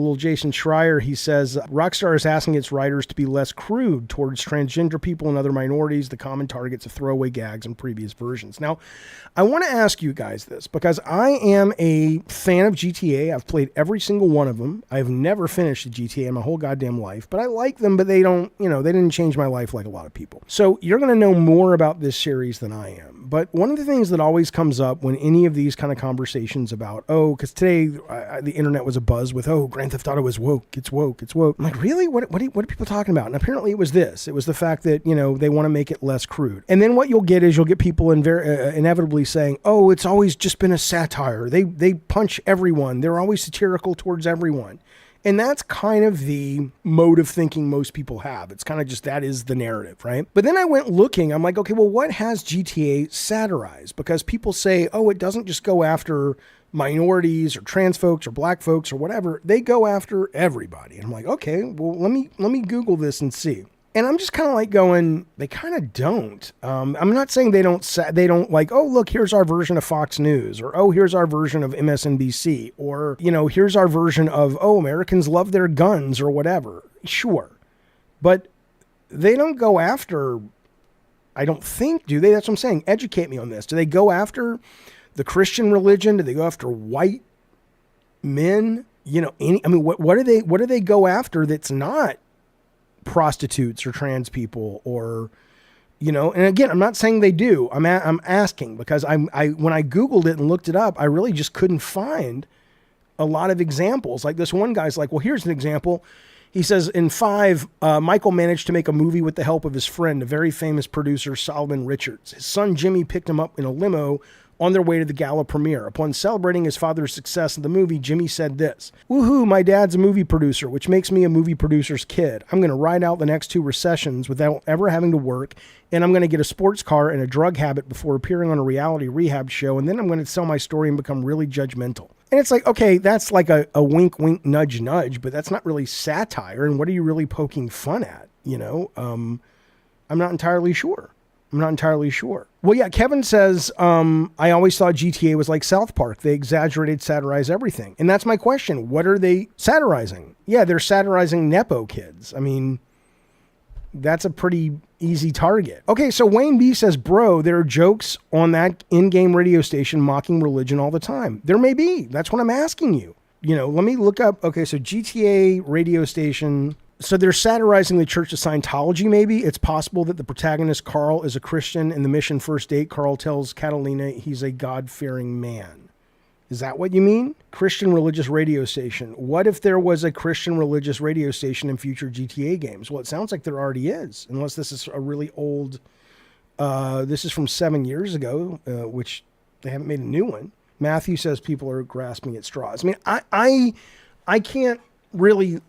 little Jason Schreier. He says, Rockstar is asking its writers to be less crude towards transgender people and other minorities, the common targets of throwaway gags in previous versions. Now, I want to ask you guys this because I am a fan of GTA. I've played every single one of them. I've never finished a GTA in my whole goddamn life, but I like them, but they don't, they didn't change my life like a lot of people. So you're going to know more about this series than I am. But one of the things that always comes up when any of these kind of conversations about, because today the internet was abuzz with, Grand Theft Auto is woke. It's woke. It's woke. I'm like, really? What are people talking about? And apparently it was this. It was the fact that, they want to make it less crude. And then what you'll get is you'll get people inevitably saying, it's always just been a satire. They punch everyone. They're always satirical towards everyone. And that's kind of the mode of thinking most people have. It's kind of just that is the narrative, right? But then I went looking. I'm like, okay, well, what has GTA satirized? Because people say, it doesn't just go after minorities or trans folks or black folks or whatever. They go after everybody. And I'm like, okay, well, let me Google this and see. And I'm just kind of like going, they kind of don't. I'm not saying they don't like, look, here's our version of Fox News, or, here's our version of MSNBC, or, here's our version of, Americans love their guns or whatever. Sure. But they don't go after, I don't think, do they? That's what I'm saying. Educate me on this. Do they go after the Christian religion? Do they go after white men? What do they go after that's not prostitutes or trans people or, and again, I'm not saying they do. I'm asking because when I Googled it and looked it up, I really just couldn't find a lot of examples. Like this one guy's like, well, here's an example. He says in 5, Michael managed to make a movie with the help of his friend, a very famous producer, Solomon Richards. His son, Jimmy, picked him up in a limo on their way to the gala premiere. Upon celebrating his father's success in the movie, Jimmy said this, "Woohoo, my dad's a movie producer, which makes me a movie producer's kid. I'm going to ride out the next 2 recessions without ever having to work, and I'm going to get a sports car and a drug habit before appearing on a reality rehab show, and then I'm going to tell my story and become really judgmental." And it's like, okay, that's like a wink, wink, nudge, nudge, but that's not really satire, and what are you really poking fun at, I'm not entirely sure. Well, yeah, Kevin says, I always thought GTA was like South Park. They exaggerated, satirize everything. And that's my question. What are they satirizing? Yeah, they're satirizing Nepo kids. I mean, that's a pretty easy target. Okay, so Wayne B says, bro, there are jokes on that in-game radio station mocking religion all the time. There may be. That's what I'm asking you. Let me look up. Okay, so GTA radio station. So they're satirizing the Church of Scientology, maybe. It's possible that the protagonist, Carl, is a Christian. In the mission first date, Carl tells Catalina he's a God-fearing man. Is that what you mean? Christian religious radio station. What if there was a Christian religious radio station in future GTA games? Well, it sounds like there already is, unless this is a really old... this is from 7 years ago, which they haven't made a new one. Matthew says people are grasping at straws. I mean, I can't really...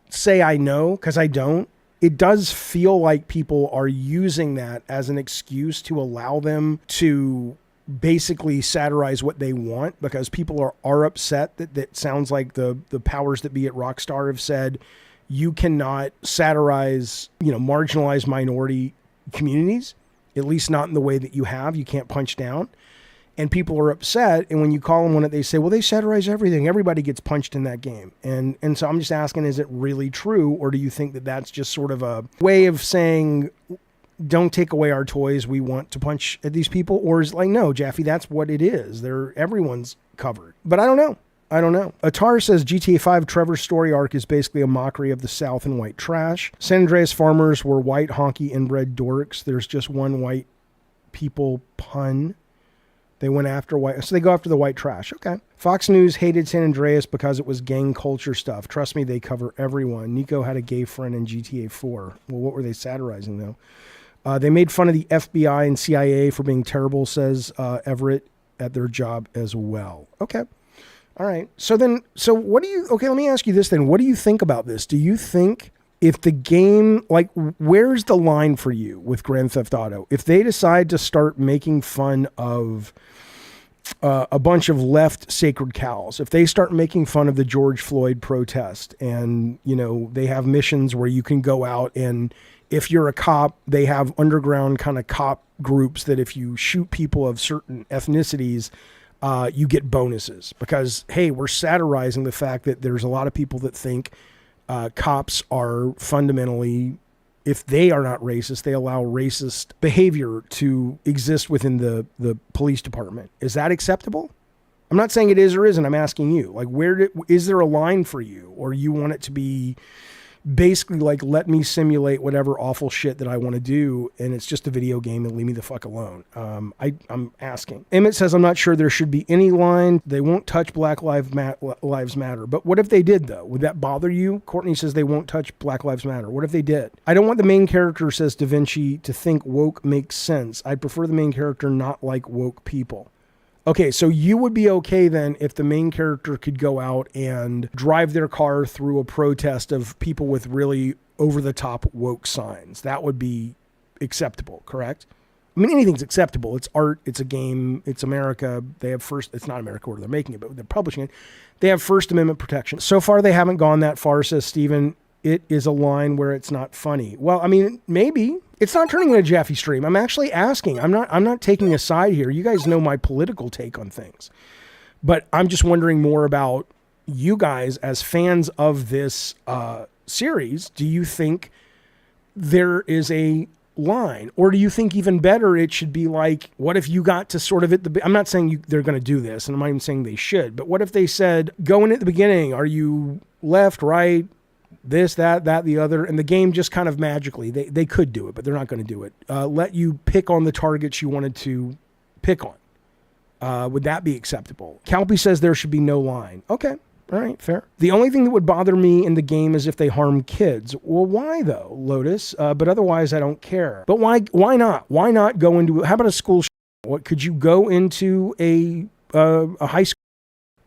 say I know, because I don't. It does feel like people are using that as an excuse to allow them to basically satirize what they want, because people are upset that sounds like the powers that be at Rockstar have said you cannot satirize, marginalized minority communities, at least not in the way that you have. You can't punch down. And people are upset, and when you call them on it, they say, well, they satirize everything. Everybody gets punched in that game. And so I'm just asking, is it really true, or do you think that that's just sort of a way of saying, don't take away our toys, we want to punch at these people? Or is it like, no, Jaffe, that's what it is. Everyone's covered. But I don't know. Atar says GTA 5 Trevor's story arc is basically a mockery of the South and white trash. San Andreas farmers were white, honky, inbred dorks. There's just one white people pun. They went after white, so they go after the white trash. Okay. Fox News hated San Andreas because it was gang culture stuff. Trust me, they cover everyone. Nico had a gay friend in GTA 4. Well, what were they satirizing, though? They made fun of the FBI and CIA for being terrible, says Everett, at their job as well. Okay. All right. So what do you, okay, let me ask you this then. What do you think about this? Do you think if the game, like, where's the line for you with Grand Theft Auto? If they decide to start making fun of a bunch of left sacred cows, if they start making fun of the George Floyd protest, and, they have missions where you can go out, and if you're a cop, they have underground kind of cop groups that if you shoot people of certain ethnicities, you get bonuses because, hey, we're satirizing the fact that there's a lot of people that think cops are fundamentally, if they are not racist, they allow racist behavior to exist within the police department. Is that acceptable? I'm not saying it is or isn't. I'm asking you, like, is there a line for you, or you want it to be basically like, let me simulate whatever awful shit that I want to do, and it's just a video game and leave me the fuck alone. I'm asking. Emmett says, I'm not sure there should be any line. They won't touch Black Lives Matter. But what if they did, though? Would that bother you? Courtney says they won't touch Black Lives Matter. What if they did? I don't want the main character, says Da Vinci, to think woke makes sense. I'd prefer the main character not like woke people. Okay, so you would be okay then if the main character could go out and drive their car through a protest of people with really over-the-top woke signs. That would be acceptable, correct? I mean, anything's acceptable. It's art, it's a game, it's America. They have it's not America where they're making it, but they're publishing it. They have First Amendment protection. So far, they haven't gone that far, says Steven. It is a line where it's not funny. Well, I mean, maybe. It's not turning into a Jaffe stream. I'm actually asking. I'm not taking a side here. You guys know my political take on things. But I'm just wondering more about you guys as fans of this series. Do you think there is a line? Or do you think even better it should be like, what if you got to sort of I'm not saying they're going to do this, and I'm not even saying they should, but what if they said, going at the beginning, are you left, right, this, that, the other, and the game just kind of magically, they could do it, but they're not going to do it. Let you pick on the targets you wanted to pick on. Would that be acceptable? Calpy says there should be no line. Okay. All right, fair. The only thing that would bother me in the game is if they harm kids. Well, why though, Lotus? But otherwise, I don't care. But why not? Why not go into, how about a school? What, could you go into a high school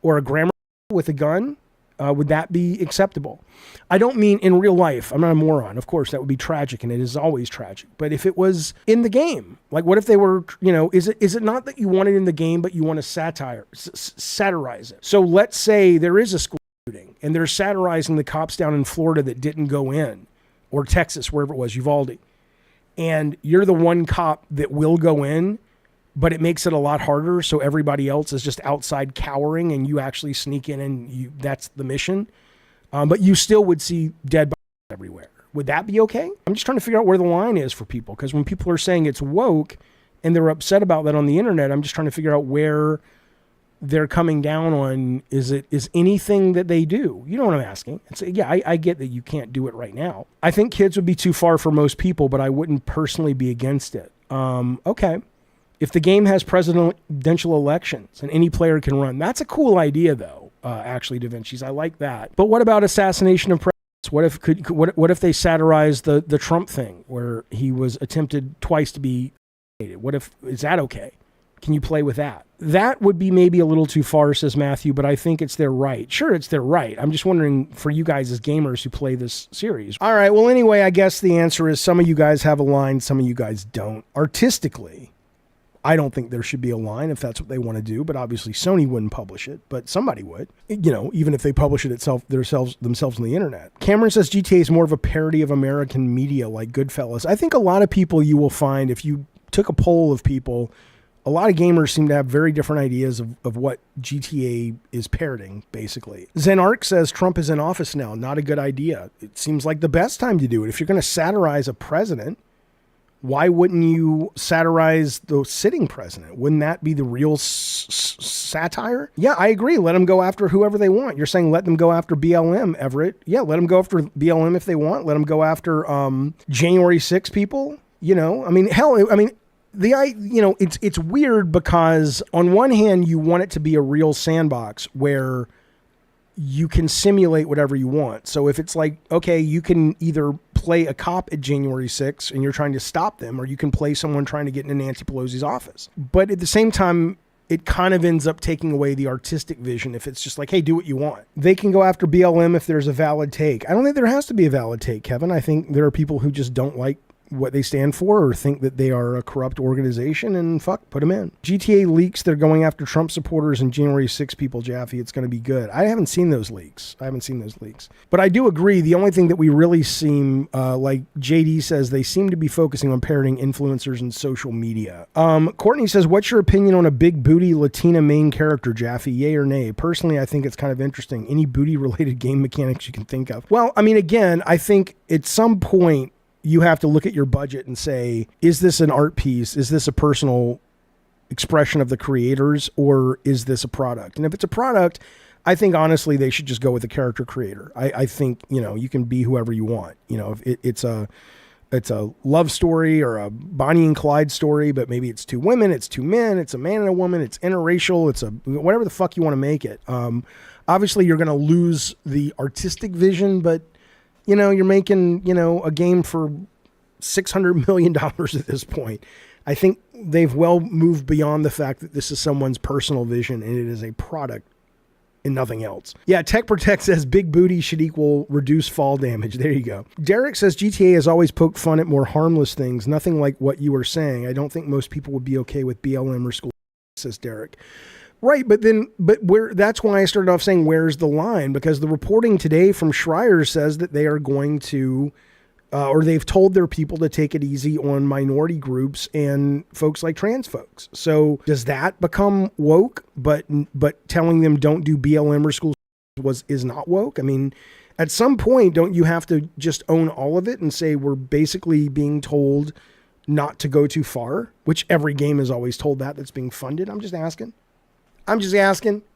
or a grammar school with a gun? Would that be acceptable? I don't mean in real life. I'm not a moron. Of course, that would be tragic, and it is always tragic. But if it was in the game, like what if they were, is it not that you want it in the game, but you want to satirize it? So let's say there is a school shooting, and they're satirizing the cops down in Florida that didn't go in, or Texas, wherever it was, Uvalde. And you're the one cop that will go in, but it makes it a lot harder. So everybody else is just outside cowering, and you actually sneak in, and that's the mission. But you still would see dead bodies everywhere. Would that be okay? I'm just trying to figure out where the line is for people, because when people are saying it's woke and they're upset about that on the internet, I'm just trying to figure out where they're coming down on. Is anything that they do? You know what I'm asking? I get that you can't do it right now. I think kids would be too far for most people, but I wouldn't personally be against it. Okay. If the game has presidential elections and any player can run, that's a cool idea, though. Actually, Da Vinci's, I like that. But what about assassination of presidents? What if they satirize the Trump thing, where he was attempted twice to be assassinated? Is that okay? Can you play with that? That would be maybe a little too far, says Matthew, but I think it's their right. Sure, it's their right. I'm just wondering for you guys as gamers who play this series. All right. Well, anyway, I guess the answer is some of you guys have a line, some of you guys don't. Artistically, I don't think there should be a line if that's what they want to do, but obviously Sony wouldn't publish it, but somebody would, even if they publish it themselves on the internet. Cameron says GTA is more of a parody of American media like Goodfellas. I think a lot of people, you will find, if you took a poll of people, a lot of gamers seem to have very different ideas of what GTA is parroting, basically. Zenark says Trump is in office now. Not a good idea. It seems like the best time to do it. If you're going to satirize a president, why wouldn't you satirize the sitting president? Wouldn't that be the real satire? Yeah, I agree. Let them go after whoever they want. You're saying let them go after BLM, Everett. Yeah, let them go after BLM if they want. Let them go after January 6 people. It's weird because on one hand, you want it to be a real sandbox where you can simulate whatever you want. So if it's like, okay, you can either play a cop at January 6th and you're trying to stop them, or you can play someone trying to get into Nancy Pelosi's office. But at the same time, it kind of ends up taking away the artistic vision if it's just like, hey, do what you want. They can go after BLM if there's a valid take. I don't think there has to be a valid take, Kevin. I think there are people who just don't like what they stand for or think that they are a corrupt organization, and fuck, put them in. GTA leaks, they're going after Trump supporters and January 6 people, Jaffe. It's going to be good. I haven't seen those leaks. But I do agree. The only thing that we really seem, like JD says, they seem to be focusing on parroting influencers and social media. Courtney says, what's your opinion on a big booty Latina main character, Jaffe? Yay or nay? Personally, I think it's kind of interesting. Any booty related game mechanics you can think of? Well, I mean, again, I think at some point, you have to look at your budget and say, is this an art piece? Is this a personal expression of the creators, or is this a product? And if it's a product, I think honestly they should just go with the character creator. I think, you know, you can be whoever you want. You know, if it's a love story or a Bonnie and Clyde story, but maybe it's two women, it's two men, it's a man and a woman, it's interracial, it's a whatever the fuck you want to make it. Obviously you're going to lose the artistic vision, but you know, you're making, you know, a game for $600 million at this point. I think they've well moved beyond the fact that this is someone's personal vision and it is a product and nothing else. Yeah, Tech Protect says big booty should equal reduced fall damage. There you go. Derek says GTA has always poked fun at more harmless things. Nothing like what you were saying. I don't think most people would be okay with BLM or school, says Derek. Right, but that's why I started off saying, where's the line? Because the reporting today from Schreier says that they are going to, or they've told their people to take it easy on minority groups and folks like trans folks. So does that become woke? But telling them don't do BLM or school is not woke? I mean, at some point, don't you have to just own all of it and say we're basically being told not to go too far? Which every game is always told that's being funded. I'm just asking.